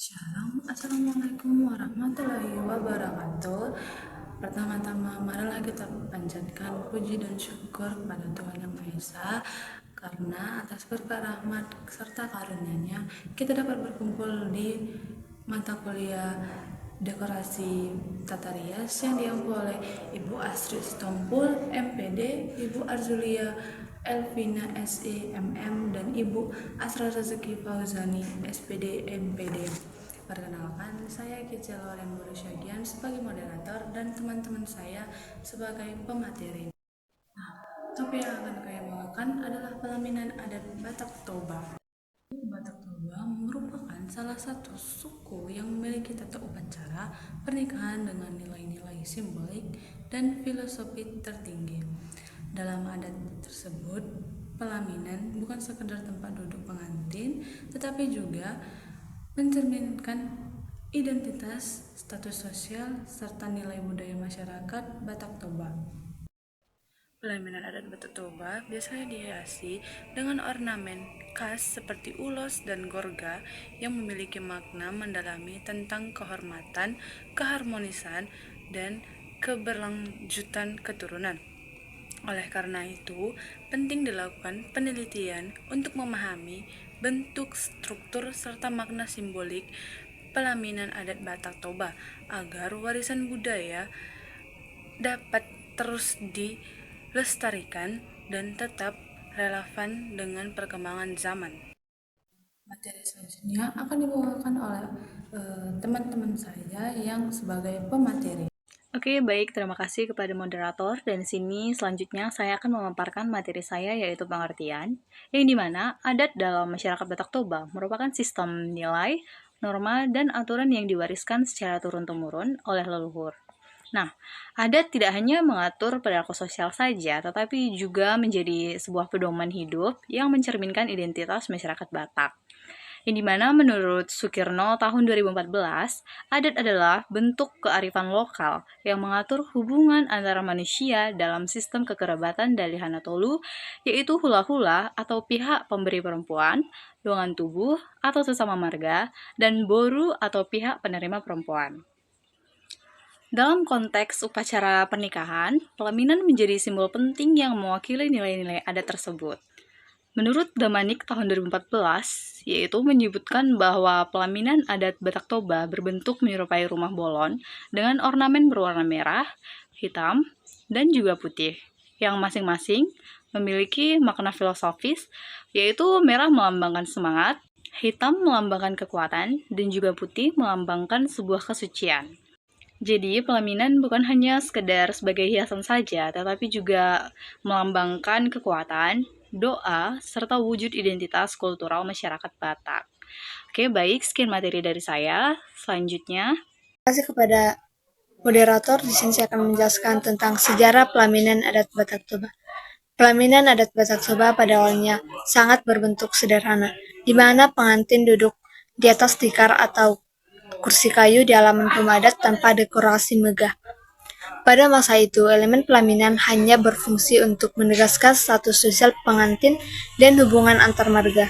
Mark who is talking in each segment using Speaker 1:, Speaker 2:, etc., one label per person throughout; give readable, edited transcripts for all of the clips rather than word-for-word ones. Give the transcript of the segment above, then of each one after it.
Speaker 1: Shalom, Assalamualaikum warahmatullahi wabarakatuh. Pertama-tama, marilah kita panjatkan puji dan syukur kepada Tuhan Yang Maha Esa, karena atas berkat rahmat serta karunia-Nya kita dapat berkumpul di mata kuliah dekorasi tata rias yang diampu oleh Ibu Astrid Stompul, MPD, Ibu Arzulia Elvina SEMM, dan Ibu Asra Rezeki Fauzani SPD MPD. Perkenalkan, saya Kicel Loren Borusyagian sebagai moderator dan teman-teman saya sebagai pemateri. Topik yang akan saya bawakan adalah pelaminan adat Batak Toba. Batak Toba merupakan salah satu suku yang memiliki tata upacara pernikahan dengan nilai-nilai simbolik dan filosofi tertinggi. Dalam adat tersebut, pelaminan bukan sekedar tempat duduk pengantin, tetapi juga mencerminkan identitas, status sosial, serta nilai budaya masyarakat Batak Toba. Pelaminan adat Batak Toba biasanya dihiasi dengan ornamen khas seperti ulos dan gorga yang memiliki makna mendalami tentang kehormatan, keharmonisan, dan keberlanjutan keturunan. Oleh karena itu, penting dilakukan penelitian untuk memahami bentuk, struktur, serta makna simbolik pelaminan adat Batak Toba agar warisan budaya dapat terus dilestarikan dan tetap relevan dengan perkembangan zaman. Materi selanjutnya akan dibawakan oleh teman-teman saya yang sebagai pemateri.
Speaker 2: Oke, baik. Terima kasih kepada moderator. Dan di sini selanjutnya saya akan memaparkan materi saya, yaitu pengertian, yang dimana adat dalam masyarakat Batak Toba merupakan sistem nilai, norma, dan aturan yang diwariskan secara turun-temurun oleh leluhur. Nah, adat tidak hanya mengatur perilaku sosial saja, tetapi juga menjadi sebuah pedoman hidup yang mencerminkan identitas masyarakat Batak. Yang dimana menurut Sukirno tahun 2014, adat adalah bentuk kearifan lokal yang mengatur hubungan antara manusia dalam sistem kekerabatan dari Hanatolu, yaitu hula-hula atau pihak pemberi perempuan, dongan tubuh atau sesama marga, dan boru atau pihak penerima perempuan. Dalam konteks upacara pernikahan, pelaminan menjadi simbol penting yang mewakili nilai-nilai adat tersebut. Menurut Damanik tahun 2014, yaitu menyebutkan bahwa pelaminan adat Batak Toba berbentuk menyerupai rumah bolon dengan ornamen berwarna merah, hitam, dan juga putih, yang masing-masing memiliki makna filosofis, yaitu merah melambangkan semangat, hitam melambangkan kekuatan, dan juga putih melambangkan sebuah kesucian. Jadi, pelaminan bukan hanya sekedar sebagai hiasan saja, tetapi juga melambangkan kekuatan, doa, serta wujud identitas kultural masyarakat Batak. Oke, baik, sekian materi dari saya. Selanjutnya,
Speaker 3: Terima kasih kepada moderator. Di sini saya akan menjelaskan tentang sejarah pelaminan adat Batak Toba. Pelaminan adat Batak Toba pada awalnya sangat berbentuk sederhana, di mana pengantin duduk di atas tikar atau kursi kayu di halaman rumah adat tanpa dekorasi megah. Pada masa itu, elemen pelaminan hanya berfungsi untuk menegaskan status sosial pengantin dan hubungan antar marga,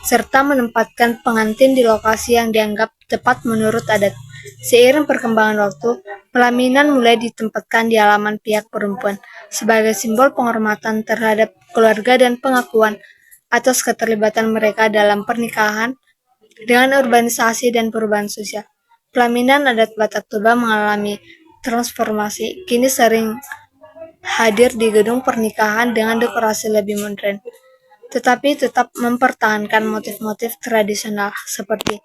Speaker 3: serta menempatkan pengantin di lokasi yang dianggap tepat menurut adat. Seiring perkembangan waktu, pelaminan mulai ditempatkan di halaman pihak perempuan sebagai simbol penghormatan terhadap keluarga dan pengakuan atas keterlibatan mereka dalam pernikahan. Dengan urbanisasi dan perubahan sosial, pelaminan adat Batak Toba mengalami transformasi. Kini sering hadir di gedung pernikahan dengan dekorasi lebih modern, tetapi tetap mempertahankan motif-motif tradisional seperti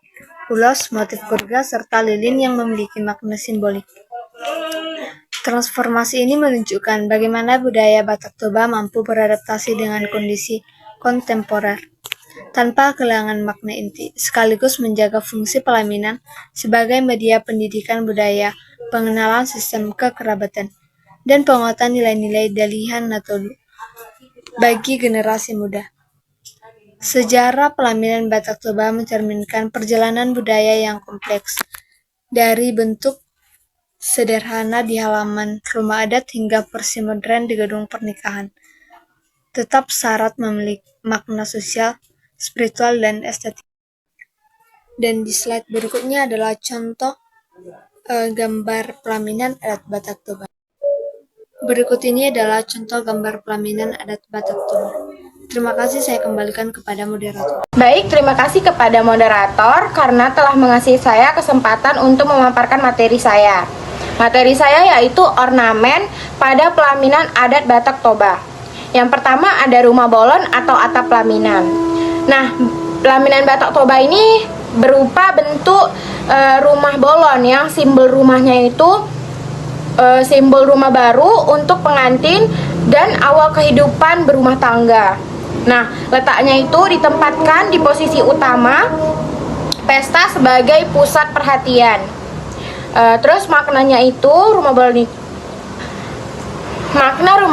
Speaker 3: ulos, motif kurga, serta lilin yang memiliki makna simbolik. Transformasi ini menunjukkan bagaimana budaya Batak Toba mampu beradaptasi dengan kondisi kontemporer tanpa kehilangan makna inti, sekaligus menjaga fungsi pelaminan sebagai media pendidikan budaya, pengenalan sistem kekerabatan, dan penguatan nilai-nilai Dalihan Natolu bagi generasi muda. Sejarah pelaminan Batak Toba mencerminkan perjalanan budaya yang kompleks, dari bentuk sederhana di halaman rumah adat hingga versi modern di gedung pernikahan. Tetap syarat memiliki makna sosial, spiritual, dan estetik. Dan di slide berikutnya adalah contoh gambar pelaminan adat Batak Toba. Berikut ini adalah contoh gambar pelaminan adat Batak Toba. Terima kasih, saya kembalikan kepada moderator.
Speaker 4: Baik, terima kasih kepada moderator karena telah mengasih saya kesempatan untuk memaparkan materi saya. Materi saya yaitu ornamen pada pelaminan adat Batak Toba. Yang pertama ada rumah bolon atau atap pelaminan. Nah, pelaminan Batak Toba ini berupa bentuk rumah bolon yang simbol rumahnya itu simbol rumah baru untuk pengantin dan awal kehidupan berumah tangga. Nah, letaknya itu ditempatkan di posisi utama pesta sebagai pusat perhatian. Terus makna rumah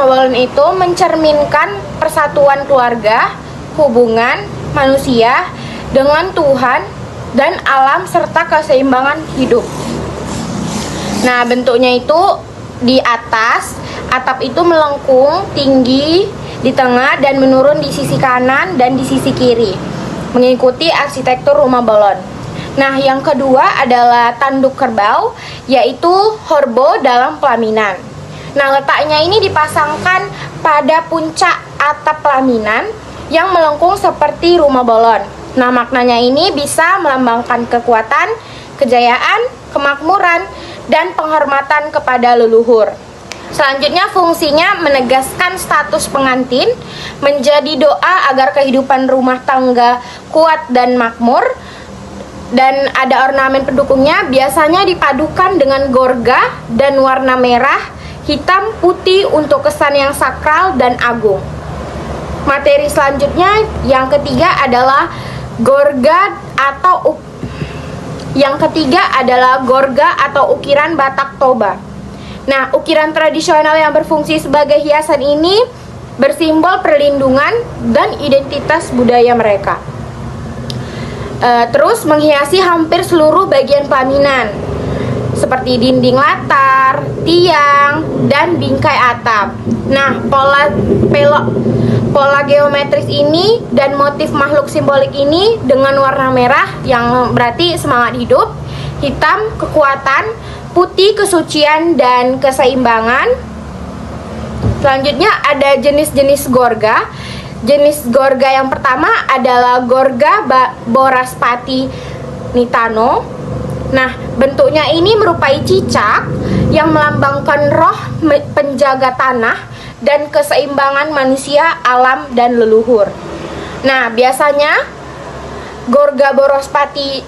Speaker 4: bolon itu mencerminkan persatuan keluarga, hubungan manusia dengan Tuhan dan alam serta keseimbangan hidup. Nah, bentuknya itu di atas, atap itu melengkung tinggi di tengah dan menurun di sisi kanan dan di sisi kiri, mengikuti arsitektur rumah bolon. Nah, yang kedua adalah tanduk kerbau, yaitu horbo dalam pelaminan. Nah, letaknya ini dipasangkan pada puncak atap pelaminan yang melengkung seperti rumah bolon. Nah, maknanya ini bisa melambangkan kekuatan, kejayaan, kemakmuran, dan penghormatan kepada leluhur. Selanjutnya fungsinya menegaskan status pengantin, menjadi doa agar kehidupan rumah tangga kuat dan makmur, dan ada ornamen pendukungnya biasanya dipadukan dengan gorga dan warna merah, hitam, putih untuk kesan yang sakral dan agung. Materi selanjutnya yang ketiga adalah gorga atau ukiran Batak Toba. Nah, ukiran tradisional yang berfungsi sebagai hiasan ini bersimbol perlindungan dan identitas budaya mereka. Terus menghiasi hampir seluruh bagian pelaminan, seperti dinding latar, tiang, dan bingkai atap. Nah, pola geometris ini dan motif makhluk simbolik ini dengan warna merah yang berarti semangat hidup, hitam kekuatan, putih kesucian dan keseimbangan. Selanjutnya ada jenis-jenis gorga. Jenis gorga yang pertama adalah gorga Boraspati Nitano. Nah, bentuknya ini merupai cicak yang melambangkan roh penjaga tanah dan keseimbangan manusia, alam, dan leluhur. Nah, biasanya gorga Boraspati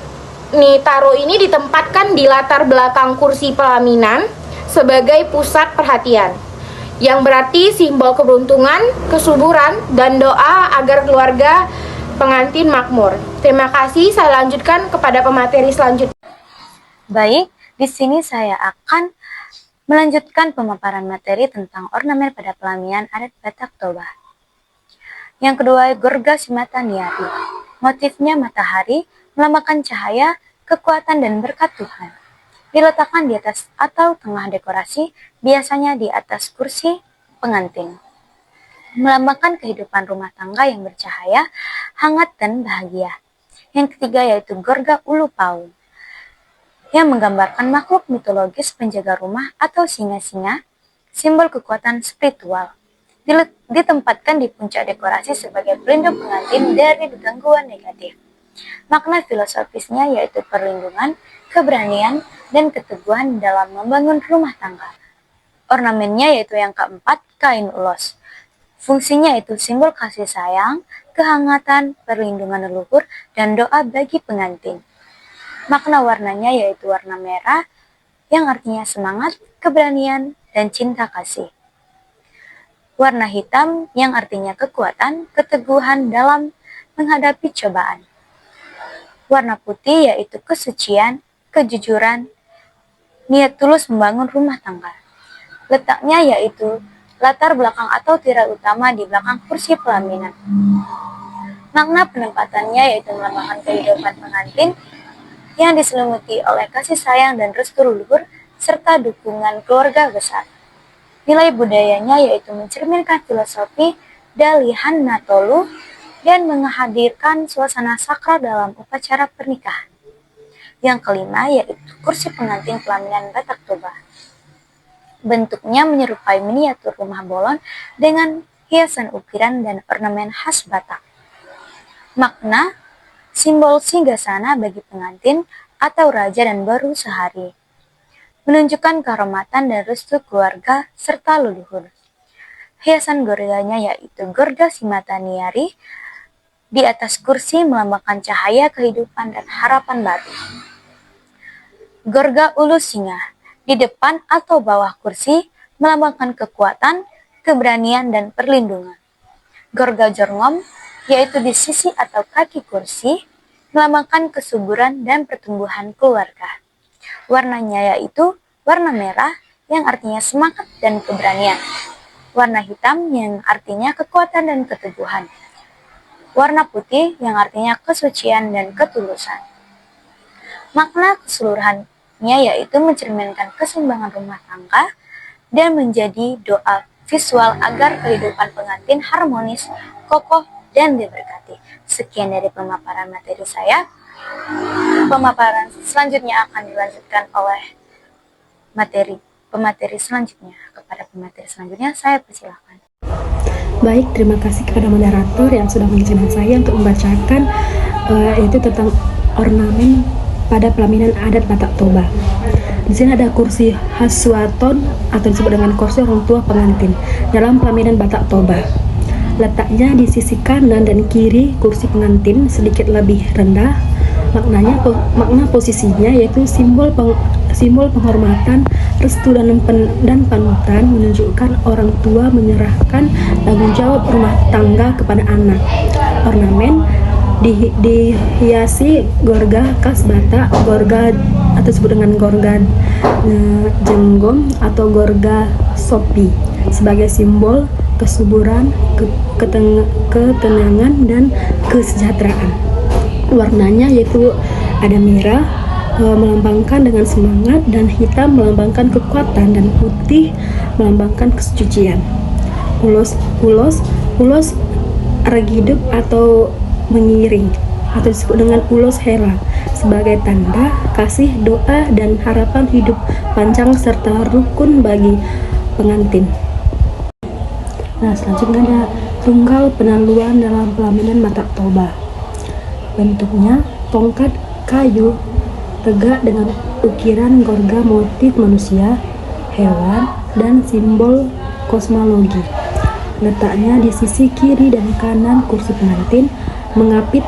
Speaker 4: Nitaro ini ditempatkan di latar belakang kursi pelaminan sebagai pusat perhatian, yang berarti simbol keberuntungan, kesuburan, dan doa agar keluarga pengantin makmur. Terima kasih, saya lanjutkan kepada pemateri selanjutnya.
Speaker 5: Baik, di sini saya akan melanjutkan pemaparan materi tentang ornamen pada pelaminan adat Batak Toba. Yang kedua, gorga Simata Niari. Motifnya matahari, melambangkan cahaya, kekuatan, dan berkat Tuhan. Diletakkan di atas atau tengah dekorasi, biasanya di atas kursi pengantin. Melambangkan kehidupan rumah tangga yang bercahaya, hangat, dan bahagia. Yang ketiga yaitu gorga Ulu Paung, yang menggambarkan makhluk mitologis penjaga rumah atau singa-singa, simbol kekuatan spiritual. Ditempatkan di puncak dekorasi sebagai pelindung pengantin dari gangguan negatif. Makna filosofisnya yaitu perlindungan, keberanian, dan keteguhan dalam membangun rumah tangga. Ornamennya yaitu yang keempat, kain ulos. Fungsinya itu simbol kasih sayang, kehangatan, perlindungan leluhur, dan doa bagi pengantin. Makna warnanya yaitu warna merah, yang artinya semangat, keberanian, dan cinta kasih. Warna hitam yang artinya kekuatan, keteguhan dalam menghadapi cobaan. Warna putih yaitu kesucian, kejujuran, niat tulus membangun rumah tangga. Letaknya yaitu latar belakang atau tirai utama di belakang kursi pelaminan. Makna penempatannya yaitu melambangkan kehidupan pengantin yang diselimuti oleh kasih sayang dan restu leluhur serta dukungan keluarga besar. Nilai budayanya yaitu mencerminkan filosofi Dalihan Natolu dan menghadirkan suasana sakral dalam upacara pernikahan. Yang kelima yaitu kursi pengantin pelaminan Batak Toba. Bentuknya menyerupai miniatur rumah bolon dengan hiasan ukiran dan ornamen khas Batak. Makna simbol singgasana bagi pengantin atau raja dan baru sehari, menunjukkan kehormatan dan restu keluarga serta leluhur. Hiasan gorganya yaitu Gorga Simataniari di atas kursi melambangkan cahaya kehidupan dan harapan batin. Gorga Ulu Singa di depan atau bawah kursi melambangkan kekuatan, keberanian, dan perlindungan. Gorga Jorngom yaitu di sisi atau kaki kursi melambangkan kesuburan dan pertumbuhan keluarga. Warnanya yaitu warna merah yang artinya semangat dan keberanian. Warna hitam yang artinya kekuatan dan keteguhan. Warna putih yang artinya kesucian dan ketulusan. Makna keseluruhannya yaitu mencerminkan keseimbangan rumah tangga dan menjadi doa visual agar kehidupan pengantin harmonis, kokoh, dan diberkati. Sekian dari pemaparan materi saya. Pemaparan selanjutnya akan dilanjutkan oleh pemateri selanjutnya. Kepada pemateri selanjutnya, saya persilahkan.
Speaker 6: Baik, terima kasih kepada moderator yang sudah mengizinkan saya untuk membacakan yaitu tentang ornamen pada pelaminan adat Batak Toba. Di sini ada kursi haswaton atau disebut dengan kursi orang tua pengantin dalam pelaminan Batak Toba. Letaknya di sisi kanan dan kiri kursi pengantin sedikit lebih rendah. Makna posisinya yaitu simbol penghormatan, restu dan panutan, menunjukkan orang tua menyerahkan tanggung jawab rumah tangga kepada anak. Ornamen dihiasi gorga khas Batak, gorga atau disebut dengan gorga jenggom atau gorga sopi sebagai simbol kesuburan, ketenangan, dan kesejahteraan. Warnanya yaitu ada merah melambangkan dengan semangat, dan hitam melambangkan kekuatan, dan putih melambangkan kesucian. Ulos regidup atau mengiring atau disebut dengan ulos hera sebagai tanda kasih, doa, dan harapan hidup panjang serta rukun bagi pengantin. Nah, selanjutnya ada tunggal penaluan dalam pelaminan Batak Toba. Bentuknya tongkat kayu tegak dengan ukiran gorga motif manusia, hewan, dan simbol kosmologi. Letaknya di sisi kiri dan kanan kursi pengantin, mengapit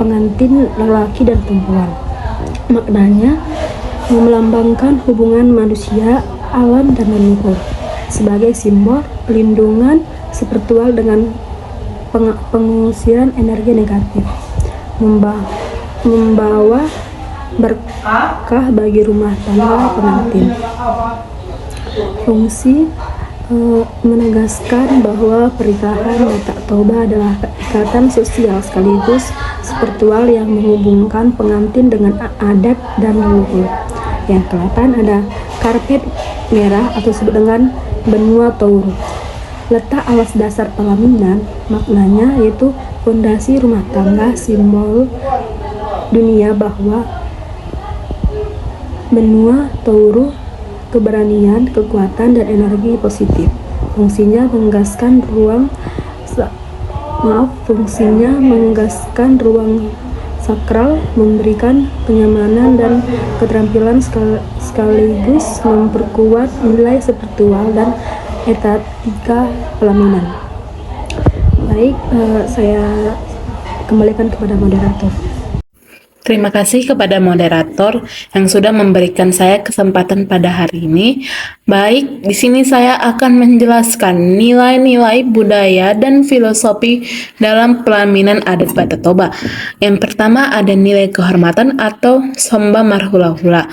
Speaker 6: pengantin lelaki dan perempuan. Maknanya melambangkan hubungan manusia, alam, dan leluhur sebagai simbol pelindungan spiritual dengan pengusiran energi negatif, membawa berkah bagi rumah tangga pengantin. Fungsi menegaskan bahwa pernikahan Batak Toba adalah ikatan sosial sekaligus spiritual yang menghubungkan pengantin dengan adat dan leluhur. Yang ke-8 ada karpet merah atau disebut dengan benua Touru. Letak alas dasar pelaminan, maknanya yaitu fondasi rumah tangga, simbol dunia bahwa benua Touru keberanian, kekuatan, dan energi positif. Fungsinya menggaskan ruang sakral, memberikan kenyamanan dan keterampilan sekaligus memperkuat nilai spiritual dan estetika pelaminan. Baik, saya kembalikan kepada moderator.
Speaker 7: Terima kasih kepada moderator yang sudah memberikan saya kesempatan pada hari ini. Baik, di sini saya akan menjelaskan nilai-nilai budaya dan filosofi dalam pelaminan adat Batak Toba. Yang pertama ada nilai kehormatan atau somba marhula-hula.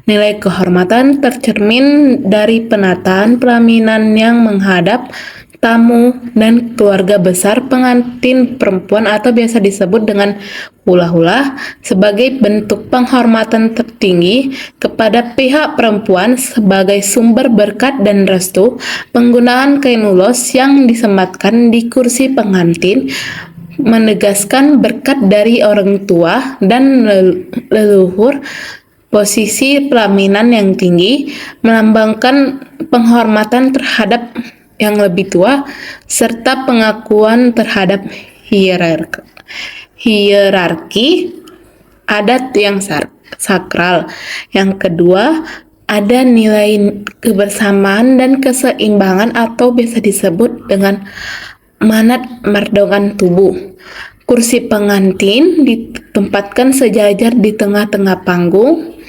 Speaker 7: Nilai kehormatan tercermin dari penataan pelaminan yang menghadap tamu dan keluarga besar pengantin perempuan atau biasa disebut dengan hula-hula sebagai bentuk penghormatan tertinggi kepada pihak perempuan sebagai sumber berkat dan restu. Penggunaan kain ulos yang disematkan di kursi pengantin menegaskan berkat dari orang tua dan leluhur. Posisi pelaminan yang tinggi melambangkan penghormatan terhadap yang lebih tua serta pengakuan terhadap hierarki adat yang sakral. Yang kedua, ada nilai kebersamaan dan keseimbangan atau biasa disebut dengan manat mardongan tubuh. Kursi pengantin ditempatkan sejajar di tengah-tengah panggung,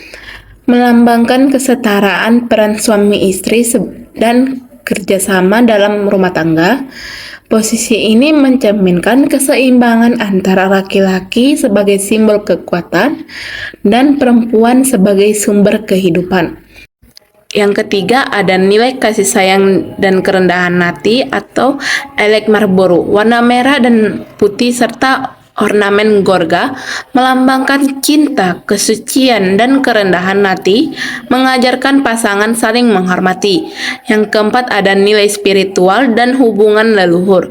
Speaker 7: melambangkan kesetaraan peran suami istri dan kerjasama dalam rumah tangga. Posisi ini mencerminkan keseimbangan antara laki-laki sebagai simbol kekuatan dan perempuan sebagai sumber kehidupan. Yang ketiga, ada nilai kasih sayang dan kerendahan hati atau elek marboru. Warna merah dan putih serta ornamen gorga melambangkan cinta, kesucian, dan kerendahan hati, mengajarkan pasangan saling menghormati. Yang keempat, ada nilai spiritual dan hubungan leluhur.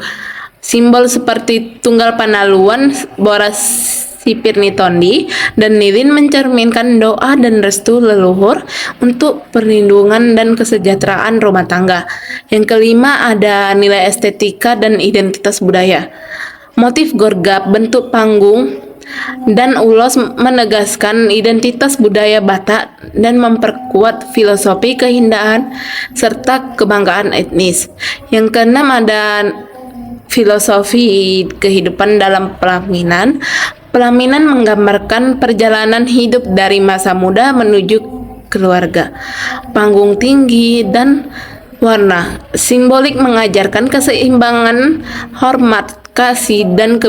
Speaker 7: Simbol seperti tunggal panaluan, boras Sipirni Tondi, dan lilin mencerminkan doa dan restu leluhur untuk perlindungan dan kesejahteraan rumah tangga. Yang kelima, ada nilai estetika dan identitas budaya. Motif gorgap, bentuk panggung, dan ulos menegaskan identitas budaya Batak dan memperkuat filosofi keindahan serta kebanggaan etnis. Yang keenam, ada filosofi kehidupan dalam pelaminan. Pelaminan menggambarkan perjalanan hidup dari masa muda menuju keluarga. Panggung tinggi dan warna simbolik mengajarkan keseimbangan, hormat, kasih, dan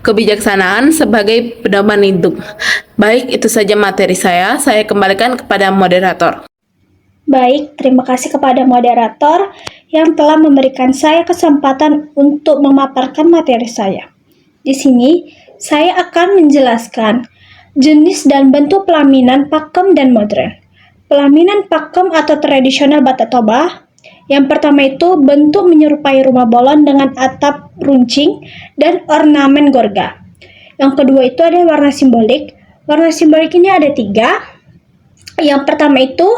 Speaker 7: kebijaksanaan sebagai pedoman hidup. Baik, itu saja materi saya. Saya kembalikan kepada moderator.
Speaker 8: Baik, terima kasih kepada moderator yang telah memberikan saya kesempatan untuk memaparkan materi saya. Di sini, saya akan menjelaskan jenis dan bentuk pelaminan pakem dan modern. Pelaminan pakem atau tradisional Batak Toba, yang pertama itu bentuk menyerupai rumah bolon dengan atap runcing dan ornamen gorga. Yang kedua itu ada warna simbolik. Warna simbolik ini ada 3. Yang pertama itu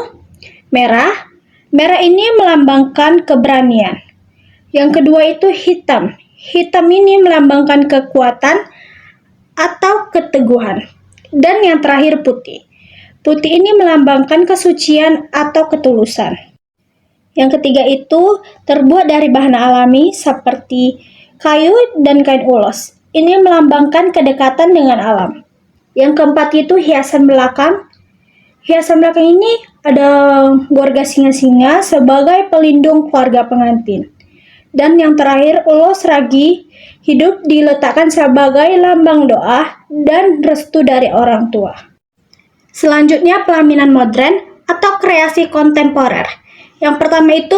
Speaker 8: merah. Merah ini melambangkan keberanian. Yang kedua itu hitam. Hitam ini melambangkan kekuatan atau keteguhan. Dan yang terakhir putih. Putih ini melambangkan kesucian atau ketulusan. Yang ketiga itu terbuat dari bahan alami seperti kayu dan kain ulos. Ini melambangkan kedekatan dengan alam. Yang keempat itu hiasan belakang. Hiasan belakang ini ada gorga singa-singa sebagai pelindung keluarga pengantin. Dan yang terakhir, ulos ragi hidup diletakkan sebagai lambang doa dan restu dari orang tua. Selanjutnya, pelaminan modern atau kreasi kontemporer. Yang pertama itu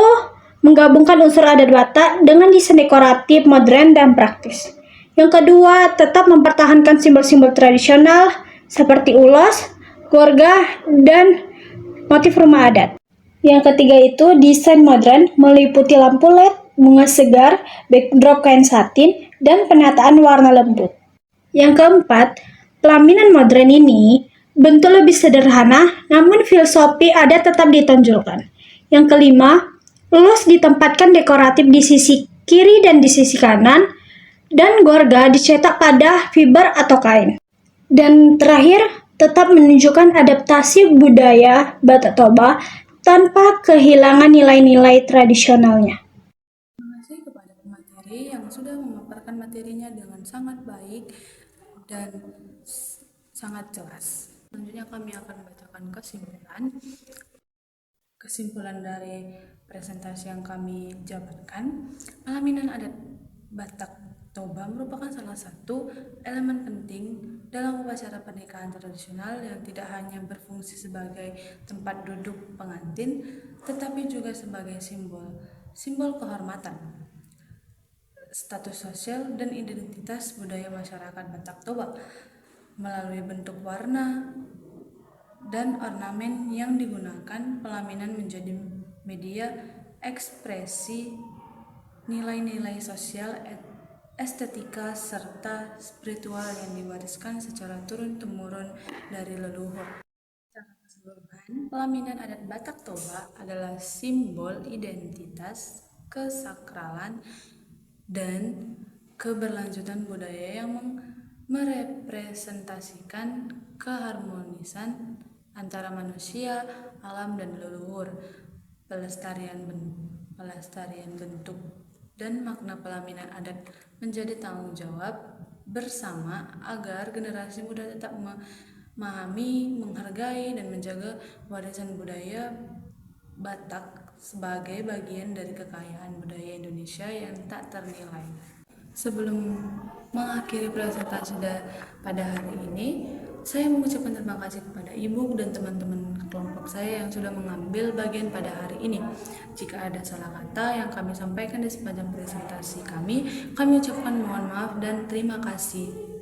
Speaker 8: menggabungkan unsur adat Batak dengan desain dekoratif, modern, dan praktis. Yang kedua, tetap mempertahankan simbol-simbol tradisional seperti ulos, gorga, dan motif rumah adat. Yang ketiga itu desain modern meliputi lampu LED, bunga segar, backdrop kain satin, dan penataan warna lembut. Yang keempat, pelaminan modern ini bentuk lebih sederhana, namun filosofi adat tetap ditonjolkan. Yang kelima, ulos ditempatkan dekoratif di sisi kiri dan di sisi kanan, dan gorga dicetak pada fiber atau kain. Dan terakhir, tetap menunjukkan adaptasi budaya Batak Toba tanpa kehilangan nilai-nilai tradisionalnya.
Speaker 1: Terima kasih kepada pemateri yang sudah memaparkan materinya dengan sangat baik dan sangat jelas. Selanjutnya kami akan membacakan kesimpulan dari presentasi yang kami jabarkan. Pelaminan adat Batak Toba merupakan salah satu elemen penting dalam upacara pernikahan tradisional yang tidak hanya berfungsi sebagai tempat duduk pengantin, tetapi juga sebagai simbol kehormatan, status sosial, dan identitas budaya masyarakat Batak Toba. Melalui bentuk warna dan ornamen yang digunakan, pelaminan menjadi media ekspresi nilai-nilai sosial, estetika, serta spiritual yang diwariskan secara turun-temurun dari leluhur. Secara keseluruhan, pelaminan adat Batak Toba adalah simbol identitas, kesakralan, dan keberlanjutan budaya yang merepresentasikan keharmonisan antara manusia, alam, dan leluhur. Pelestarian bentuk dan makna pelaminan adat menjadi tanggung jawab bersama agar generasi muda tetap memahami, menghargai, dan menjaga warisan budaya Batak sebagai bagian dari kekayaan budaya Indonesia yang tak ternilai. Sebelum mengakhiri presentasi pada hari ini, saya mengucapkan terima kasih kepada Ibu dan teman-teman kelompok saya yang sudah mengambil bagian pada hari ini. Jika ada salah kata yang kami sampaikan di sepanjang presentasi kami ucapkan mohon maaf dan terima kasih.